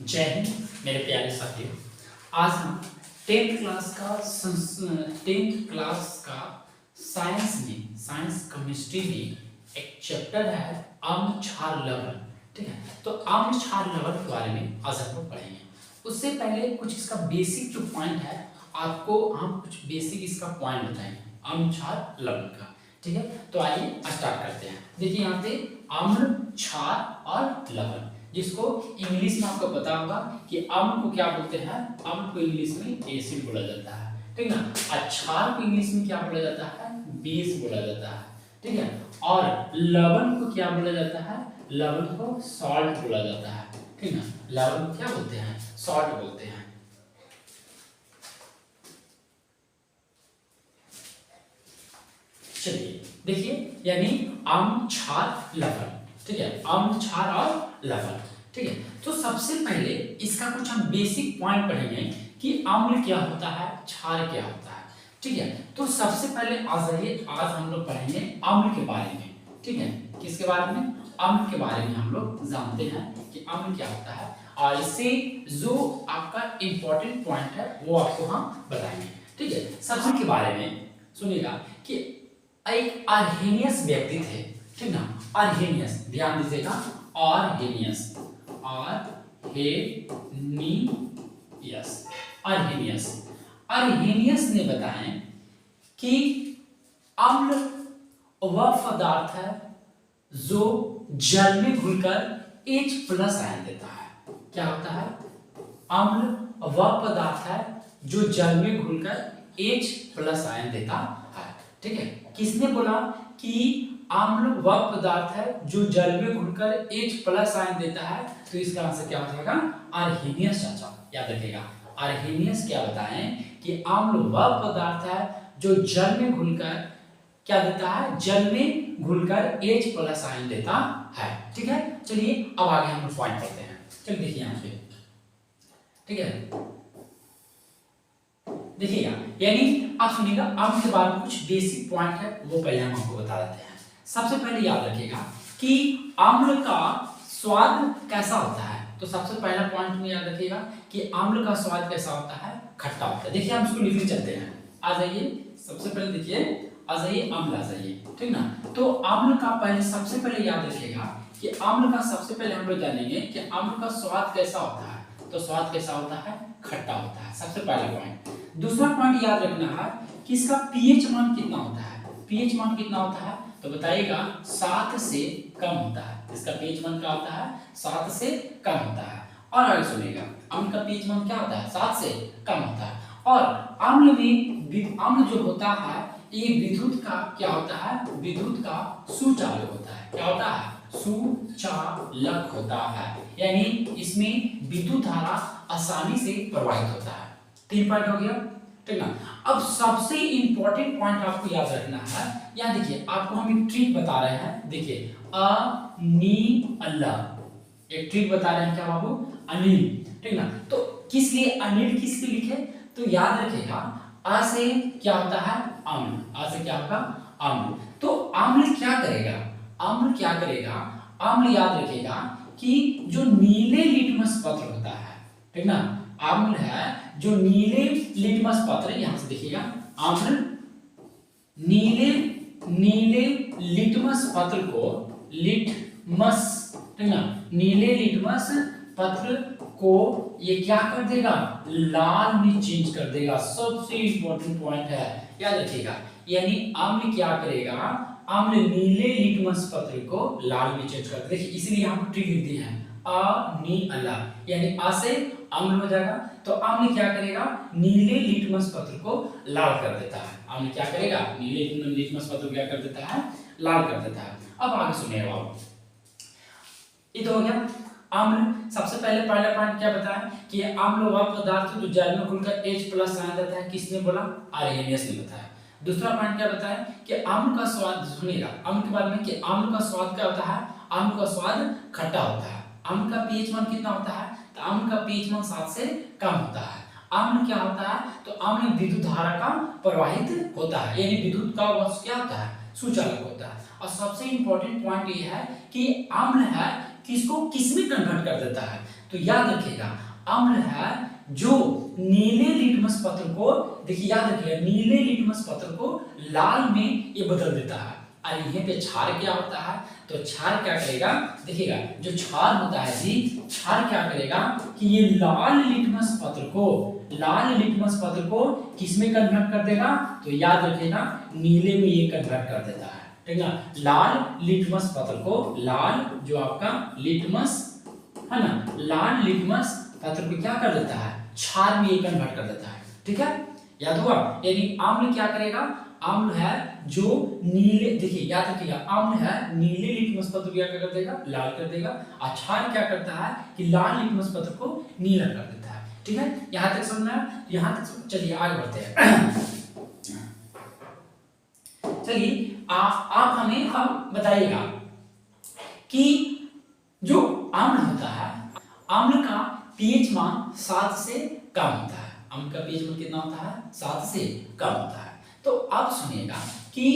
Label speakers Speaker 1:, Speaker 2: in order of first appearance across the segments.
Speaker 1: जय हिंद मेरे प्यारे साथियों। आज हम टेंथ क्लास का साइंस केमिस्ट्री में एक चैप्टर है अम्ल क्षार लवण। ठीक है, तो अम्ल क्षार लवण के बारे में आज हम लोग पढ़ेंगे। उससे पहले कुछ इसका बेसिक जो पॉइंट है आपको हम कुछ बेसिक इसका पॉइंट बताएंगे अम्ल क्षार लवण का। ठीक है, तो आइए स्टार्ट करते हैं। देखिए यहाँ पे अम्ल क्षार और लवण, जिसको इंग्लिश में आपको पता होगा कि अम्ल को क्या बोलते हैं। अम्ल को इंग्लिश में एसिड बोला जाता है, ठीक ना। और क्षार को इंग्लिश में क्या बोला जाता है, बेस बोला जाता है, ठीक है। और लवण को क्या बोला जाता है, लवण को सॉल्ट बोला जाता है, ठीक ना। लवण को क्या बोलते हैं, सॉल्ट बोलते हैं। चलिए देखिए, यानी अम्ल क्षार लवण, ठीक है, अम्ल क्षार और लवण, ठीक है। तो सबसे पहले इसका कुछ हम बेसिक पॉइंट पढ़ेंगे कि अम्ल क्या होता है, क्षार क्या होता है, ठीक है। तो सबसे पहले आज हम लोग पढ़ेंगे अम्ल के बारे में, ठीक है। किसके बारे में, अम्ल के बारे में हम लोग जानते हैं कि अम्ल क्या होता है, और इससे जो आपका इंपॉर्टेंट पॉइंट है वो आपको हम बताएंगे, ठीक है। सबसे के बारे में सुनिएगा कि एक अर्हेनियस व्यक्ति थे, ठीक ना। अर्हेनियस, ध्यान दीजिएगा, अर्हेनियस अर्हेनियस ने बताया कि अम्ल वह पदार्थ है जो जल में घुलकर H+ आयन देता है। क्या होता है, अम्ल वह पदार्थ है जो जल में घुलकर H+ आयन देता है, ठीक है। किसने बोला कि अम्ल वह पदार्थ है जो जल में घुलकर H+ आयन देता है, तो इसका आंसर क्या हो जाएगा, अर्हेनियस चाचा। याद रखिएगा, अर्हेनियस क्या बताएं कि अम्ल वह पदार्थ है जो जल में घुलकर क्या देता है, जल में घुलकर H+ आयन देता है, ठीक है। चलिए अब आगे हम पॉइंट पढ़ते हैं। चलिए देखिए यहाँ पे, ठीक है, देखिएगा, यानी आप सुनिएगा अम्ल के बारे में कुछ बेसिक पॉइंट है वो पहले हम आपको बता देते हैं। सबसे पहले याद रखिएगा कि अम्ल का स्वाद कैसा होता है। तो सबसे पहला पॉइंट में याद रखिएगा कि अम्ल का स्वाद कैसा होता है, खट्टा होता है। देखिए हम इसको लिखने चलते हैं, आ जाइए। सबसे पहले देखिए, आ जाइए, अम्ल आ जाइए, ठीक ना। तो अम्ल का पहले सबसे पहले याद रखिएगा कि अम्ल का सबसे पहले हम लोग जानेंगे कि अम्ल का स्वाद कैसा होता है। तो स्वाद कैसा होता है, खट्टा होता है, सबसे पहला पॉइंट। दूसरा पॉइंट याद रखना है कि इसका पीएच मान कितना होता है। पीएच मान कितना होता है, तो बताइएगा 7 से कम होता है। इसका पीएच मान क्या होता है, 7 से कम होता है। और आगे सुनिएगा, अम्ल का पीएच मान क्या होता है, 7 से कम होता है। और अम्ल में अम्ल जो होता है ये विद्युत का क्या होता है, विद्युत का सुचालक होता है। क्या होता है, सुचालक होता है, यानी इसमें विद्युत धारा आसानी से प्रवाहित होता है। 3 पॉइंट हो गया, ठीक ना। अब सबसे इंपॉर्टेंट पॉइंट आपको याद रखना है, यहाँ देखिए आपको हम एक ट्रिक बता रहे हैं। देखिए अनिल, एक ट्रिक बता रहे हैं, क्या बाबू, अनिल, ठीक ना। तो किस लिए अनिल, किस लिए लिखे, तो याद रखिएगा आ से क्या होता है, अम्ल, आ से क्या होगा, अम्ल। तो अम्ल क्या करेगा, अम्ल क्या करेगा, अम्ल याद रखिएगा कि जो नीले लिटमस पत्र होता है, ठीक ना, अम्ल है जो नीले लिटमस पत्र, यहां से देखिएगा, अम्ल नीले लिटमस पत्र को, लिटमस, ठीक ना, नीले लिटमस पत्र को ये क्या कर देगा, लाल में चेंज कर देगा। सबसे इंपॉर्टेंट पॉइंट है, याद रखिएगा, यानी अम्ल क्या करेगा, अम्ल नीले लिटमस पत्र को लाल में चेंज कर देगा। देखिए इसलिए यहां पर ट्रिक लिख दी है, अनिल, यानी आ से अम्ल हो जाएगा। तो अम्ल क्या करेगा, नीले लिटमस पत्र को लाल कर देता है। अम्ल क्या करेगा, नीले लिटमस पत्र को क्या कर देता है, लाल कर देता है। अब आगे सुनिए बाबू, ये तो हो गया अम्ल। सबसे पहले पहला पॉइंट क्या बताया कि अम्ल वह पदार्थ जो जल में घुलकर H+ आयन देता है। किसने बोला, अर्हेनियस ने बताया। दूसरा पॉइंट क्या बताया कि अम्ल का स्वाद, सुनिएगा अम्ल के बारे में, कि अम्ल का स्वाद क्या होता है, अम्ल का स्वाद खट्टा होता है। अम्ल का पीएच मान कितना होता है, तो अम्ल का पीएच मान 7 से कम होता है। अम्ल क्या होता है, तो अम्ल विद्युत धारा का प्रवाहित होता है, यानी विद्युत का वह क्या होता है, सुचालक होता है। और सबसे इंपॉर्टेंट पॉइंट ये है कि अम्ल है किसको किस में कन्वर्ट कर देता है, तो याद रखिएगा अम्ल है जो नीले लिटमस पत्र को, देखिए याद रखिएगा नीले लिटमस पत्र को लाल में ये बदल देता है। और यहीं पे क्षार क्या होता है, तो क्षार क्या करेगा, देखिएगा जो क्षार होता है जी, क्षार क्या करेगा कि ये लाल लिटमस पत्र को किसमें कन्वर्ट कर देगा, तो याद रखिएगा नीले में ये कन्वर्ट कर देता है, ठीक है। लाल लिटमस पत्र को, लाल जो आपका लिटमस है ना, लाल लिटमस पत्र को क्या कर देता है, क्षार में ये कन्वर्ट कर देता है, ठीक है। याद हुआ, यानी अम्ल क्या करेगा, अम्ल है जो नीले, देखिए याद रखिएगा अम्ल है नीले लिटमस पत्र को क्या कर देगा, लाल कर देगा। और क्षार क्या करता है कि लाल लिटमस पत्र को नीला कर देता है, ठीक है। यहां तक समझना है, यहां तक चलिए आगे बढ़ते हैं। चलिए आप हमें अब बताइएगा कि जो अम्ल होता है, अम्ल का पीएच मान 7 से कम होता है। अम्ल का पीएच मान कितना होता है, 7 से कम होता है। तो अब सुनिएगा कि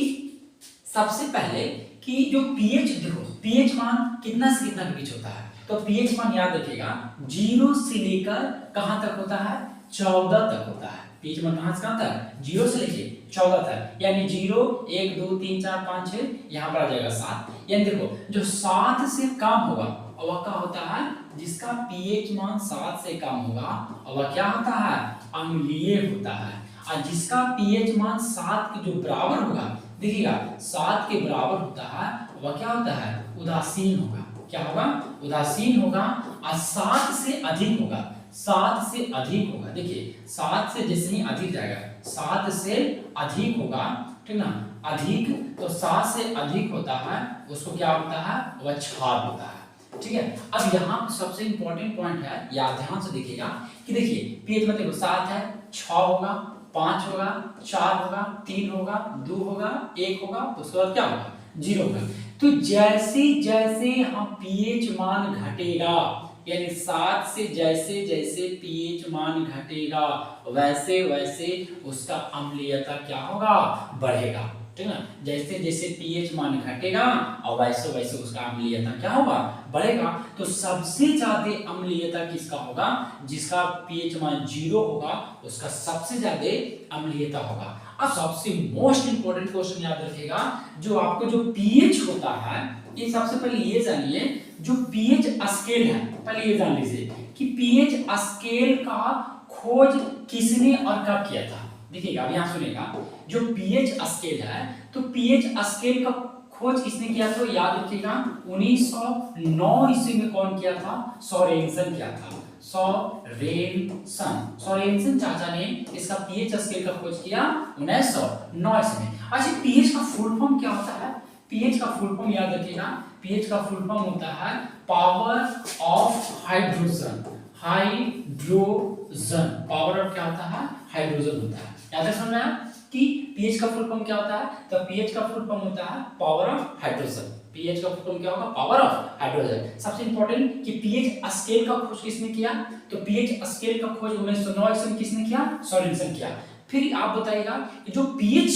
Speaker 1: सबसे पहले कि जो पीएच, देखो पीएच मान कितना से कितना के बीच होता है, तो पीएच मान याद रखिएगा 0 से लेकर कहां तक होता है, 14 तक होता है। पीएच मान कहां से कहां तक, 0 से लेके 14 तक, यानी 0 1 2 3 4 5 6 यहां पर आ जाएगा 7। यानी देखो जो 7 से कम होगा वह क्या होता है, जिसका पीएच मान 7 से कम होगा वह क्या होता है, अम्लीय होता है। और जिसका पीएच मान 7 के जो बराबर होगा, देखिएगा 7 के बराबर होता है वह क्या होता है, उदासीन होगा। क्या होगा, उदासीन होगा। और 7 से अधिक होगा, 7 से अधिक होगा, देखिए 7 से जैसे ही अधिक जाएगा, 7 से अधिक होगा, ठीक ना, अधिक, तो 7 से अधिक होता है उसको क्या होता है, वह क्षार होता है, ठीक है। अब यहाँ सबसे इंपॉर्टेंट पॉइंट है, याद ध्यान से देखिएगा कि देखिए पीएच में देखो 7 है, 6 होगा, 5 होगा, 4 होगा, 3 होगा, 2 होगा, 1 होगा, उसके बाद क्या होगा, 0 होगा। तो जैसे जैसे हम पीएच मान घटेगा, यानी 7 से जैसे जैसे पीएच मान घटेगा वैसे वैसे उसका अम्लीयता क्या होगा, बढ़ेगा, ठीक है ना। जैसे जैसे पीएच मान घटेगा और वैसे वैसे उसका अम्लीयता क्या होगा, बढ़ेगा। तो सबसे ज्यादा अम्लीयता किसका होगा, जिसका पीएच मान 0 होगा उसका सबसे ज्यादा अम्लीयता होगा। अब सबसे मोस्ट इंपोर्टेंट क्वेश्चन याद रखिएगा, जो आपको जो पीएच होता है, ये सबसे पहले ये जानिए जो पीएच स्केल है, पहले ये जान लीजिए कि पीएच स्केल का खोज किसने और कब किया था। देखिएगा अब यहाँ सुनिएगा, जो पीएच स्केल है, तो पीएच स्केल का खोज किसने किया था, याद रखिएगा 1909 ईस्वी में कौन किया था, सोरेनसन किया था। सोरेनसन चाचा ने इसका पीएच स्केल का खोज किया 1909 ईस्वी में। अच्छा पीएच का फुल फॉर्म क्या होता है, पीएच का फुल फॉर्म याद रखिएगा, पीएच का फुल फॉर्म होता है power of hydrogen, hydrogen, power of क्या होता है, हाइड्रोजन होता है। याद है समझना कि पीएच का फुल फॉर्म क्या होता है, तो पीएच का फुल फॉर्म होता है पावर ऑफ हाइड्रोजन। पीएच का फुल फॉर्म क्या होगा, पावर ऑफ हाइड्रोजन। सबसे इंपॉर्टेंट कि पीएच स्केल का खोज किसने किया, तो पीएच स्केल का खोज 1909 ईस्वी में किसने किया, सोरेनसन किया। फिर आप बताइएगा कि जो पीएच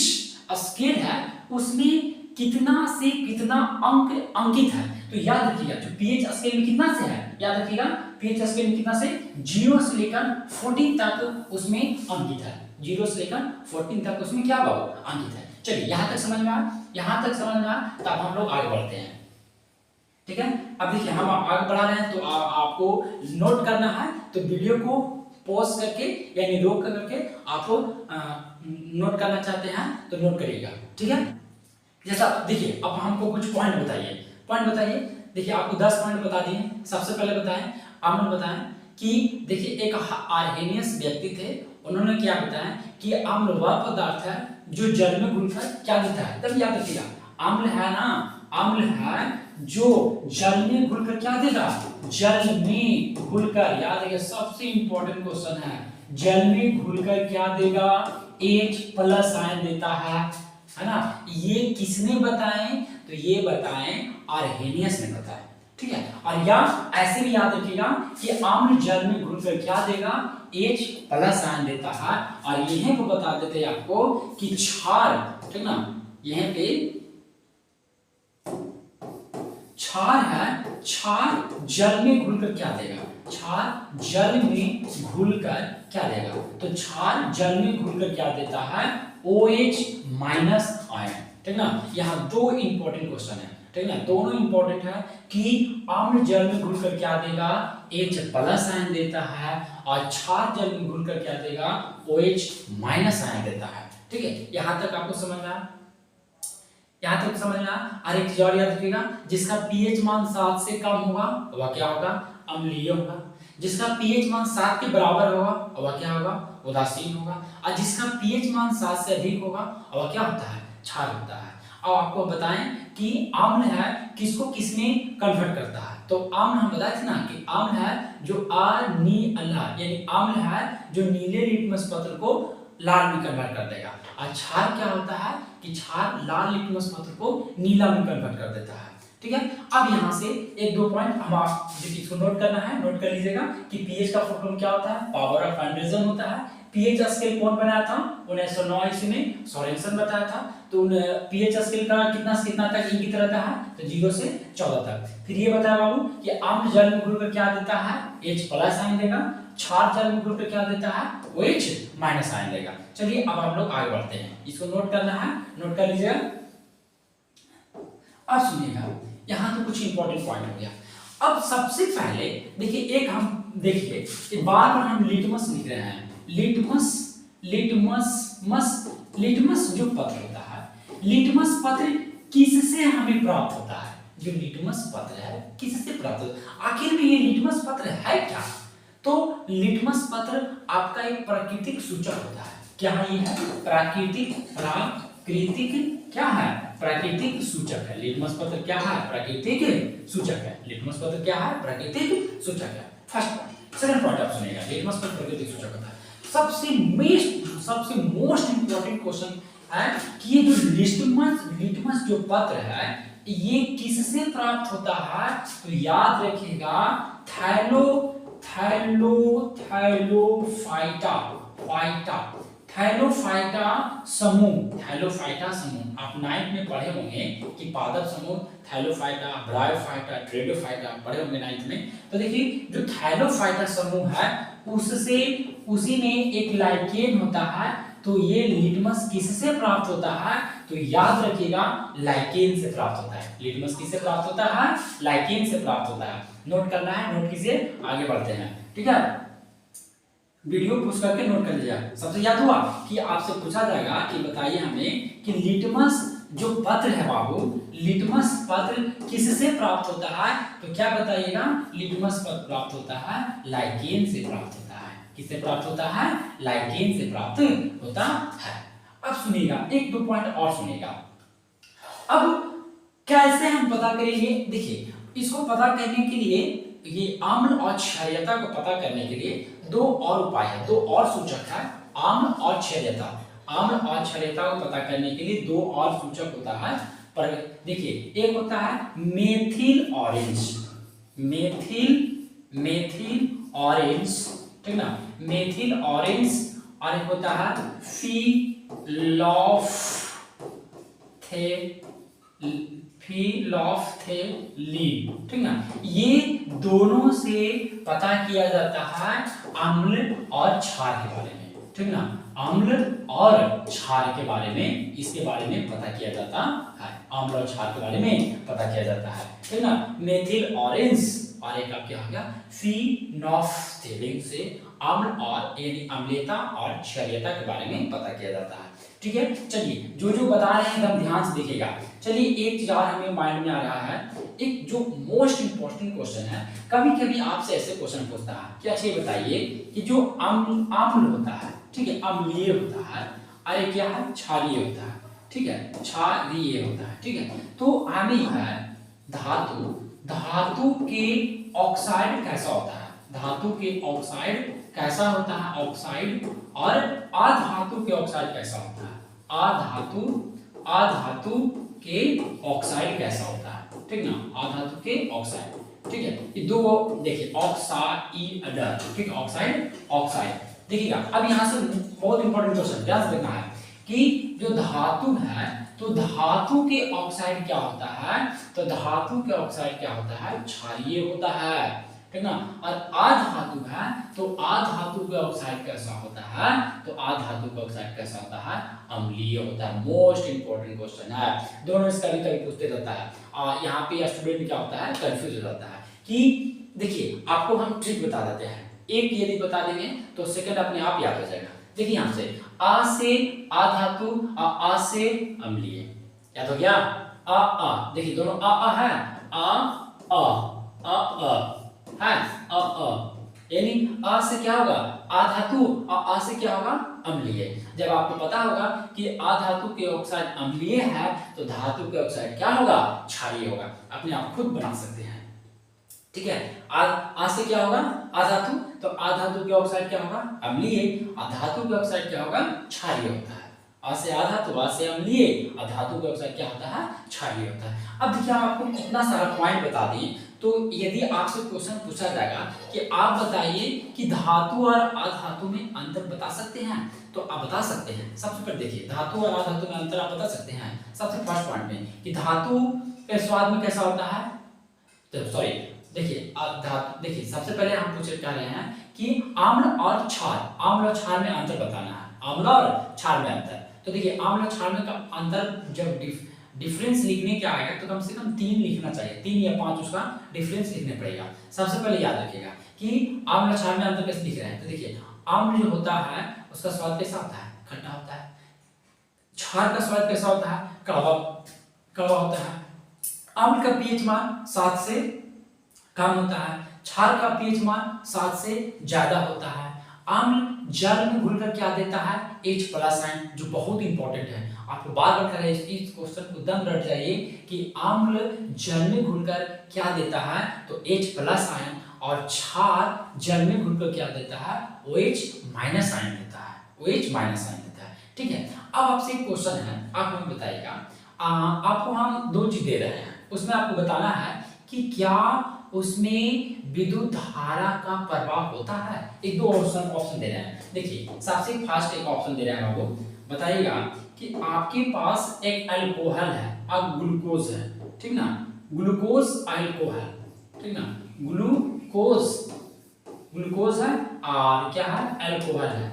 Speaker 1: स्केल है उसमें कितना से कितना अंक अंकित है, तो याद रखिएगा जो पीएच स्केल में कितना से है, याद रखिएगा पीएच स्केल में कितना से 0 से लेकर 14 तक उसमें अंकित है, 0 से लेकर 14 तक उसमें क्या होगा, अंकित है। चलिए यहां तक समझ में आया, यहां तक समझ में आया, तब हम लोग आगे बढ़ते हैं, ठीक है। अब देखिए हम आगे बढ़ा रहे हैं, तो आपको नोट करना है, तो वीडियो को पॉज करके यानी रोक करके आपको नोट करना चाहते हैं तो नोट करिएगा, ठीक है। जैसा देखिए अब हमको कुछ पॉइंट बताइए, देखिए आपको 10 पॉइंट बता दिए। सबसे पहले बताएं, अमन बताएं कि देखिए एक आर्हेनियस व्यक्ति थे, उन्होंने क्या बताया कि अम्ल वह पदार्थ है जो जल में घुलकर क्या देता है, तब याद रखिएगा अम्ल है ना, अम्ल है जो जल में घुलकर क्या देगा, जल में घुलकर, याद रखिए सबसे इंपॉर्टेंट क्वेश्चन है, जल में घुलकर क्या देगा, H+ आयन देता है ना। ये किसने बताएं, तो ये बताएं आर्हेनियस ने बताया, ठीक है। और या ऐसे भी याद रखिएगा कि अम्ल जल में घुलकर क्या देगा, H+ आयन देता है। और यहीं को बता देते हैं आपको कि क्षार, ठीक ना, यहीं पे क्षार है, क्षार जल में घुलकर क्या देगा, क्षार जल में घुलकर क्या देगा, तो क्षार जल में घुलकर क्या देता है, OH माइनस आयन। ठीक ना, यहाँ दो इंपॉर्टेंट क्वेश्चन है, ठीक ना, दोनों इंपॉर्टेंट है कि अम्ल जल में घुलकर क्या देगा, H प्लस आयन देता है, और क्षार जल में घुलकर क्या देगा, OH माइनस आयन देता है। ठीक है, यहाँ तक आपको समझना, यहाँ तक समझना। और एक चीज और याद रखिएगा, जिसका pH मान 7 से कम होगा वह क्या होगा, अम्लीय होगा। जिसका pH मान 7 के बराबर होगा वह क्या होगा, उदासीन होगा। और जिसका pH मान 7 से अधिक होगा वह क्या होता है, क्षार होता है। अब आपको बताएं कि अम्ल है किसको किसमें कन्वर्ट करता है, तो अम्ल हम बताए थे ना कि अम्ल है जो यानी अम्ल है जो नीले लिटमस पत्र को लाल में कन्वर्ट कर देगा। और क्षार क्या होता है कि क्षार लाल लिटमस पत्र को नीला में कन्वर्ट कर देता है। ठीक है, अब यहाँ से एक दो पॉइंट हम आप इसको नोट करना है, नोट कर लीजिएगा कि पीएच का फुल फॉर्म क्या होता है, पावर ऑफ हाइड्रोजन होता है। पीएच स्केल कौन बनाया था, 1909 ईस्वी में सोरेनसन बताया था। तो पीएच स्केल का कितना से कितना तक इंगित रहता है, तो 0 से 14 तक। फिर ये बताया बाबू कि अम्ल जल में घुलकर क्या देता है, H प्लस आयन देगा, क्षार जल में घुलकर क्या देता है, OH माइनस आयन देगा। चलिए अब हम लोग आगे बढ़ते हैं, इसको नोट करना है, नोट कर लीजिएगा। अब सुनिएगा, यहाँ तो कुछ इंपॉर्टेंट पॉइंट हो गया। अब सबसे पहले देखिए, एक हम देखिए बार बार हम लिटमस लिख रहे हैं, लिटमस जो पत्र होता है, लिटमस पत्र किससे हमें प्राप्त होता है, जो लिटमस पत्र है किससे प्राप्त होता है, आखिर में ये लिटमस पत्र है क्या, तो लिटमस पत्र आपका एक प्राकृतिक सूचक होता है। क्या ये है, प्राकृतिक क्या है, प्राकृतिक सूचक है। लिटमस पत्र क्या है, प्राकृतिक सूचक है। लिटमस पत्र क्या है, प्राकृतिक सूचक है। First point. सेकंड पॉइंट आप सुनिएगा, लिटमस पत्र प्राकृतिक सूचक होता है। सबसे मोस्ट इंपॉर्टेंट क्वेश्चन है कि ये जो लिटमस जो पत्र है ये किससे प्राप्त होता है, तो याद रखिएगा थैलोफाइटा समूह। आप 9th में पढ़े होंगे कि पादप समूह थैलोफाइटा, ब्रायोफाइटा, ट्रेडोफाइटा पढ़े होंगे 9th में। तो देखिए जो थैलोफाइटा समूह है उसी में एक लाइकेन होता है, तो ये लिटमस किससे प्राप्त होता है, तो याद रखिएगा लाइकेन से प्राप्त होता है। लिटमस किससे प्राप्त होता है, लाइकेन से प्राप्त होता है। नोट करना है, नोट कीजिए, आगे बढ़ते हैं। ठीक है, वीडियो पुश करके नोट कर लीजिए। सबसे याद हुआ कि आपसे पूछा जाएगा कि बताइए हमें कि लिटमस जो पत्र है बाबू, लिटमस पत्र किससे प्राप्त होता है, तो क्या बताइएगा, लिटमस पत्र प्राप्त होता है लाइकेन से प्राप्त होता है। किससे प्राप्त होता है, लाइकेन से प्राप्त होता है। अब सुनिएगा, एक दो पॉइंट और सुनिएगा। अब कैसे हम पता करेंगे, देखिए इसको पता करने के लिए, ये अम्ल और क्षारीयता को पता करने के लिए दो और उपाय है, दो और सूचक है, अम्ल और क्षारीयता। अम्ल और क्षारीयता को पता करने के लिए दो और सूचक होता है। पर देखिए, एक होता है मेथिल ऑरेंज, ठीक ना, मेथिल ऑरेंज, और एक होता है फिलॉफ्थेलिन, ठीक ना। ये दोनों से पता किया जाता है अम्ल और क्षार के बारे में, ठीक ना, अम्ल और क्षार के बारे में, इसके बारे में पता किया जाता है, अम्ल और क्षार के बारे में पता किया जाता है, ठीक ना। मेथिल ऑरेंज और एक आपके आ गया फिनोफ्थेलिन से अम्ल और यानी अम्लता और क्षारीयता के बारे में पता किया जाता है। ठीक है, चलिए जो बता रहे हैं एकदम ध्यान से देखिएगा। चलिए एक चीज और हमें माइंड में आ रहा है, एक जो मोस्ट इंपॉर्टेंट क्वेश्चन है, कभी कभी आपसे ऐसे क्वेश्चन पूछता है कि अच्छा ये बताइए कि जो अम्ल होता है, ठीक है, अम्लीय होता है, अरे क्या है, क्षारीय होता है, ठीक है, क्षारीय होता है, ठीक है। तो हमें है धातु के ऑक्साइड कैसा होता है, धातु के ऑक्साइड कैसा होता है, ऑक्साइड, और अधातु के ऑक्साइड कैसा होता है, अधातु के ऑक्साइड कैसा होता है, ठीक ना, अधातु के ऑक्साइड, ठीक है। ये दो देखिए ऑक्साइड, ठीक है, ऑक्साइड देखिएगा। अब यहाँ से बहुत इंपॉर्टेंट क्वेश्चन ध्यान से देखना है कि जो धातु है, तो धातु के ऑक्साइड क्या होता है, तो धातु के ऑक्साइड क्या होता है, क्षारीय होता है, ठीक ना। और अधातु है तो अधातु का ऑक्साइड कैसा होता है, तो अधातु का ऑक्साइड कैसा होता है, अम्लीय होता है। मोस्ट इंपोर्टेंट क्वेश्चन है, दोनों इसका भी कभी पूछते रहता है और यहाँ पे स्टूडेंट क्या होता है, कंफ्यूज हो जाता है कि देखिए आपको हम ट्रिक बता देते हैं, एक यदि बता देंगे तो सेकंड अपने आप याद हो जाएगा। देखिए यहाँ से अधातु आ से अम्लीय, याद हो गया। देखिए दोनों है, है यानी अ से क्या होगा, अधातु और अ से क्या होगा, अम्लीय। जब आपको पता होगा कि अधातु के ऑक्साइड अम्लीय है तो धातु के ऑक्साइड क्या होगा, क्षारीय होगा। अपने आप खुद बना सकते हैं, ठीक है। आ से क्या होगा, अधातु, तो अधातु के ऑक्साइड क्या होगा, अम्लीय, और धातु के ऑक्साइड क्या होगा, क्षारीय होता है। आ से अधातु, आ से अम्लीय, और धातु के ऑक्साइड क्या होता है, क्षारीय होता है। अब देखिए हम आपको कितना सारा पॉइंट बता दिए, तो यदि आपसे क्वेश्चन पूछा जाएगा कि आप बताइए कि धातु और अधातु में अंतर बता सकते हैं, तो आप बता सकते हैं। सबसे पहले देखिए धातु और अधातु में अंतर आप बता सकते हैं। सबसे फर्स्ट पॉइंट में कि धातु के स्वाद में कैसा होता है, तो सॉरी देखिए धातु, देखिए सबसे पहले हम पूछ रहे हैं कि आम्ल और क्षार, आम्ल और क्षार में अंतर बताना है, आम्ल और क्षार में अंतर। तो देखिए आम्ल और क्षार में का अंतर जब डिफरेंस लिखने क्या आएगा तो कम से कम 3 लिखना चाहिए, 3 या 5 उसका डिफरेंस लिखने पड़ेगा। सबसे पहले याद रखिएगा कि आम्ल और क्षार में अंतर कैसे लिख रहे हैं, तो देखिए आम्ल जो होता है उसका स्वाद कैसा होता है, खट्टा होता है। क्षार का स्वाद कैसा होता है, कड़वा होता है। आम्ल का पीएच मान 7 से कम होता है, क्षार का पीएच मान 7 से ज्यादा होता है। आम्ल जल में घुलकर क्या देता है, H+ आयन, जो बहुत इंपॉर्टेंट है। आपको बार बार करें इस क्वेश्चन को दम रट जाइए कि आम्ल जल में घुलकर क्या देता है, तो H+ आयन, और क्षार जल में घुलकर क्या देता है, OH- आयन देता है, OH- आयन देता है, ठीक है। अब आपसे एक क्वेश्चन है, आप हमें बताइएगा, आपको हम 2 चीज दे रहे हैं, उसमें आपको बताना है कि क्या उसमें विद्युत धारा का प्रवाह होता है। एक 2 ऑप्शन दे रहे हैं। देखिए सबसे फर्स्ट एक ऑप्शन दे रहे हैं आपको, बताइएगा कि आपके पास एक अल्कोहल है और ग्लूकोज है, ठीक ना, ग्लूकोज अल्कोहल, ठीक ना, ग्लूकोज है और क्या है, अल्कोहल है,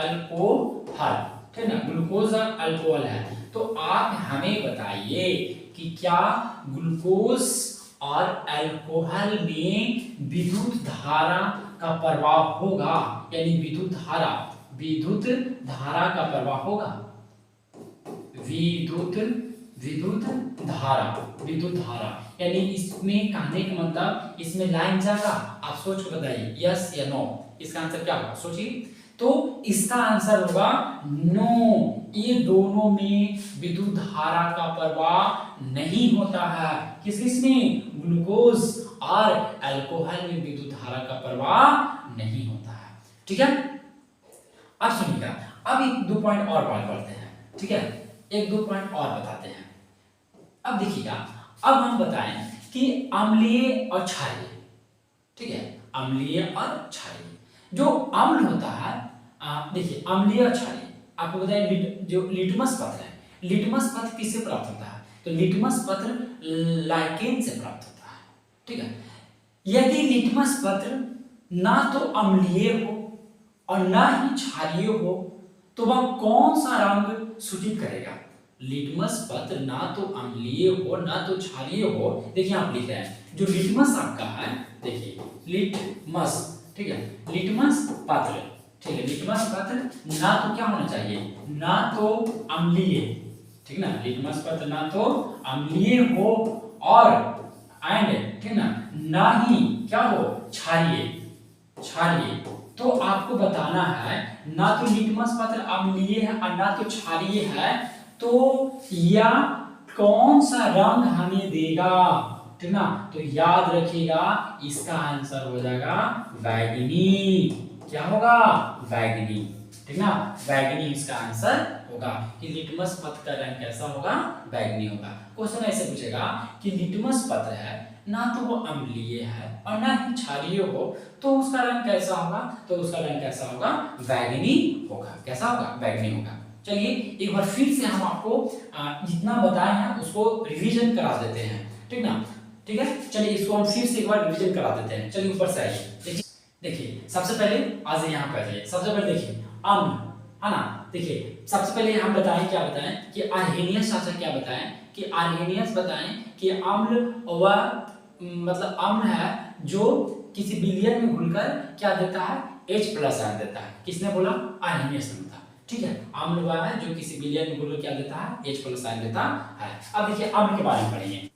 Speaker 1: अल्कोहल, ठीक ना, ग्लूकोज और अल्कोहल है। तो आप हमें बताइए कि क्या ग्लूकोज और अल्कोहल में विद्युत धारा का प्रवाह होगा, यानी विद्युत धारा का प्रवाह होगा, विद्युत धारा यानी इसमें कहने का मतलब इसमें लाइन जाएगा। आप सोच के बताइए यस या नो, इसका आंसर क्या होगा, सोचिए। तो इसका आंसर होगा नो, ये दोनों में विद्युत धारा का प्रवाह नहीं होता है। किस में, ग्लूकोज और अल्कोहल में विद्युत धारा का प्रवाह नहीं होता है, ठीक है। अब सुनिएगा, अब 1-2 पॉइंट और बात करते हैं, ठीक है, 1-2 पॉइंट और बताते हैं। अब देखिएगा, अब हम बताएं कि अम्लीय और क्षारीय, ठीक है, अम्लीय और क्षारीय। जो अम्ल होता है, देखिए अम्लीय और क्षारीय, आपको बताएं जो लिटमस पत्र है, लिटमस पत्र किससे प्राप्त होता है, तो लिटमस पत्र लाइकेन से प्राप्त होता है, ठीक है। यदि लिटमस पत्र ना तो अम्लीय हो और ना ही क्षारीय हो तो वह कौन सा रंग सूचित करेगा। लिटमस पत्र ना तो अम्लीय हो ना तो क्षारीय हो, देखिए आप लिख रहे हैं जो लिटमस आपका है, देखिए लिटमस, ठीक है, लिटमस पत्र, ठीक है, लिटमस पत्र ना तो क्या होना चाहिए, ना तो अम्लीय, ठीक ना, लिटमस पत्र ना तो अम्लीय हो और एंड, ठीक ना ही क्या हो, क्षारीय। तो आपको बताना है ना तो लिटमस पत्र अम्लीय है और ना तो क्षारीय है, तो या कौन सा रंग हमें देगा, ठीक ना। तो याद रखिएगा इसका आंसर हो जाएगा बैगनी, क्या होगा, बैगनी, ठीक ना, बैगनी इसका आंसर होगा कि लिटमस पत्र का रंग कैसा होगा, बैगनी होगा। क्वेश्चन ऐसे पूछेगा कि लिटमस पत्र है ना तो वो अम्लीय है और ना ही क्षारीय हो तो उसका रंग कैसा होगा, तो उसका रंग कैसा होगा, बैगनी होगा, कैसा होगा, बैगनी होगा। चलिए एक बार फिर से हम आपको जितना बताए हैं उसको रिवीजन करा देते हैं, ठीक ना। ठीक है, चलिए इसको हम फिर से एक बार रिवीजन करा देते हैं। चलिए ऊपर से आइए, देखिए सबसे पहले आज यहाँ पे आ जाइए। सबसे पहले देखिए अम्ल है ना, देखिए सबसे पहले हम बताएं, क्या बताएं कि आर्हेनियस अच्छा क्या बताएं कि आर्हेनियस बताएं कि अम्ल वह मतलब अम्ल है जो किसी विलयन में घुलकर क्या देता है, H+ आयन देता है। किसने बोला, आर्हेनियस ने बताया, ठीक है। अम्ल वह है जो किसी विलयन में घुलकर क्या देता है, H+ आयन देता है। अब देखिए अम्ल के बारे में पढ़िए।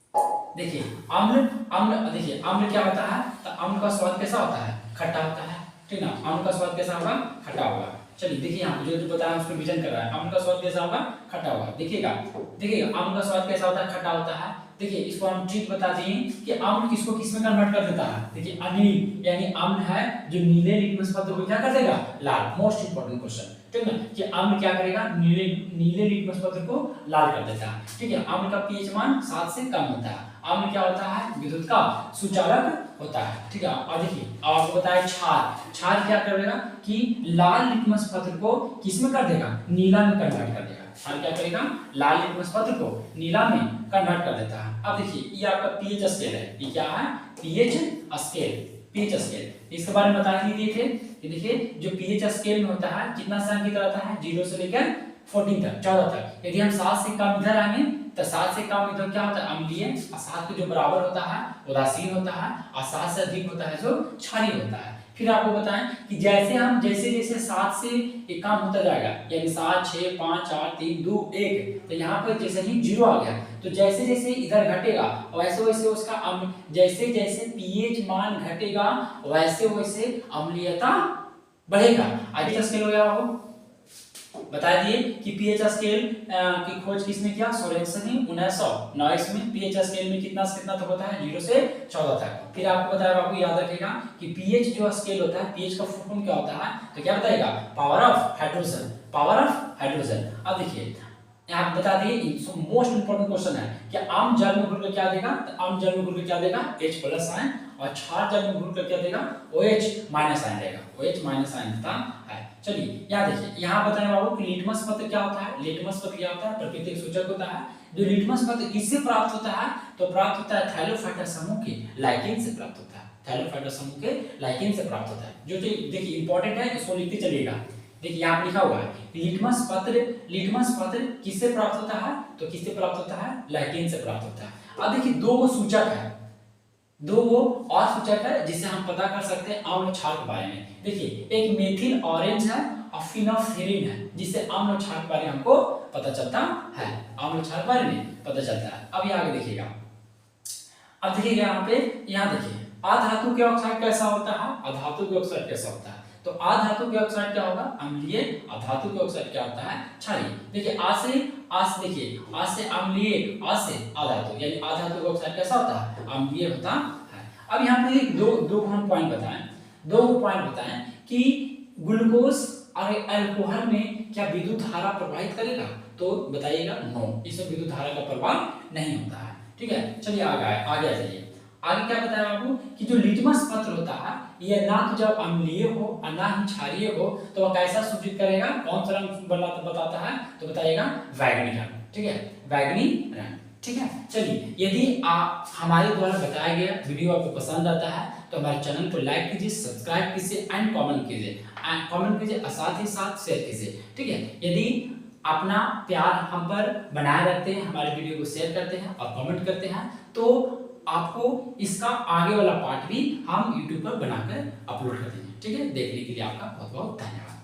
Speaker 1: देखिए अम्ल अम्ल देखिए अम्ल क्या होता है, तो अम्ल का स्वाद कैसा होता है, खट्टा होता है, ठीक ना। अम्ल का स्वाद कैसा होगा, खट्टा होगा। चलिए देखिए यहाँ जो जो बताया उसको विजन कर रहा है। अम्ल का स्वाद कैसा होगा, खट्टा होगा। देखिएगा अम्ल का स्वाद कैसा होता है, खट्टा होता है। देखिए इसको हम ट्रिक बता दिए कि अम्ल किसको किस में कन्वर्ट कर देता है। देखिए अनिल यानी अम्ल है जो नीले लिटमस पत्र को क्या कर देगा, लाल। मोस्ट इंपोर्टेंट क्वेश्चन, ठीक है, कि अम्ल क्या करेगा, नीले लिटमस पत्र को लाल कर देता है, ठीक है। अम्ल का पीएच मान 7 से कम होता है। अम्ल क्या होता है, विद्युत का सुचालक होता है, ठीक है। और देखिए आपको बताया क्षार क्या करेगा कि लाल लिटमस पत्र को किस में कर देगा, नीला में कन्वर्ट कर देगा। क्षार क्या करेगा, लाल लिटमस पत्र को नीला में कन्वर्ट कर देता है। अब देखिए ये आपका पीएच स्केल है, ये क्या है, पीएच स्केल। इसके बारे में बता दिए थे कि देखिए जो पीएच स्केल में होता है कितना से अंकित रहता है, 0 से लेकर 14 तक, 14 तक। यदि हम 7 से कम इधर आएंगे तो 7 से कम इधर क्या होता है, अम्लीय, और 7 के जो बराबर होता है उदासीन होता है, और 7 से अधिक होता है जो क्षारीय होता है। फिर आपको बताएं कि जैसे 7 से एक काम होता जाएगा, यानी 7 6 5 4 3 2 1, तो यहाँ पर जैसे ही 0 आ गया तो जैसे जैसे इधर घटेगा वैसे वैसे उसका जैसे जैसे पीएच मान घटेगा वैसे वैसे अम्लीयता बढ़ेगा। आगे स्केल हो गया वो बता दिए कि पीएच स्केल की खोज किसने किया, सोरेनसन ने 1909 में। पीएच स्केल में कितना से कितना तक होता है, 0 से 14 तक। फिर आपको बताया, आपको याद रखेगा कि पीएच जो स्केल होता है, पीएच का फुल फॉर्म क्या होता है, तो क्या बताएगा, पावर ऑफ हाइड्रोजन। अब देखिए यहाँ बता दिए, मोस्ट इंपोर्टेंट क्वेश्चन है कि आम जल में घुलकर क्या देगा, तो आम जल में घुलकर क्या देगा, H+ आयन, और क्षार जल में घुलकर क्या देगा, OH- आयन देगा, OH- आयन देता है। चलिए यहाँ देखिए, यहाँ बताने बाबू कि लिटमस पत्र क्या होता है। लिटमस पत्र क्या होता है, प्राकृतिक सूचक होता है। जो लिटमस पत्र किससे प्राप्त होता है, तो प्राप्त होता है थैलोफाइटा समूह के लाइकेन से प्राप्त होता है। थैलोफाइटा समूह के लाइकेन से प्राप्त होता है। जो देखिए इंपॉर्टेंट है, इसको लिखते चलिएगा। देखिए यहाँ लिखा हुआ है लिटमस पत्र किससे प्राप्त होता है, तो किससे प्राप्त होता है, लाइकेन से प्राप्त होता है। अब देखिए दो वो सूचक है, दो वो और सूचक है जिससे हम पता कर सकते हैं अम्ल क्षार के बारे में। देखिए एक मेथिल ऑरेंज है और फिनोल्फथेरिन है, जिससे अम्ल क्षार के बारे में हमको पता चलता है, अम्ल क्षार के बारे में पता चलता है। अब आगे देखिएगा, अब देखिएगा यहाँ देखिए अधातु के ऑक्साइड कैसा होता है, अधातु के ऑक्साइड कैसा होता है। तो अधातु के ऑक्साइड क्या होगा, अम्लीय, अधातु के ऑक्साइड क्या होता है, क्षारीय। देखिए देखिए आ से अम्लीय, आ से अधातु, यानी अधातु का ऑक्साइड कैसा होता है, अम्लीय होता है। अब यहाँ पे दो हम पॉइंट बताएं कि ग्लूकोज और अल्कोहल में क्या विद्युत धारा प्रवाहित करेगा, तो बताइएगा नो, इसमें विद्युत धारा का प्रभाव नहीं होता है, ठीक है। चलिए आगे आ जाइए। आगे क्या बताया आपको कि जो लिटमस पत्र होता है यह ना तो जब अम्लीय हो और ना ही क्षारीय हो, तो वह कैसा सूचित करेगा, कौन सा रंग बताता है, तो बताइएगा बैगनी रंग, ठीक है, बैगनी रंग, ठीक है। चलिए यदि हमारे द्वारा बताया गया वीडियो आपको पसंद आता है तो हमारे चैनल को लाइक कीजिए, सब्सक्राइब कीजिए एंड कमेंट कीजिए, साथ ही साथ शेयर कीजिए, ठीक है। यदि अपना प्यार हम पर बनाए रखते हैं, हमारे वीडियो को शेयर करते हैं और कमेंट करते हैं, तो आपको इसका आगे वाला पार्ट भी हम YouTube पर बनाकर अपलोड कर देंगे, ठीक है। देखने के लिए आपका बहुत बहुत धन्यवाद।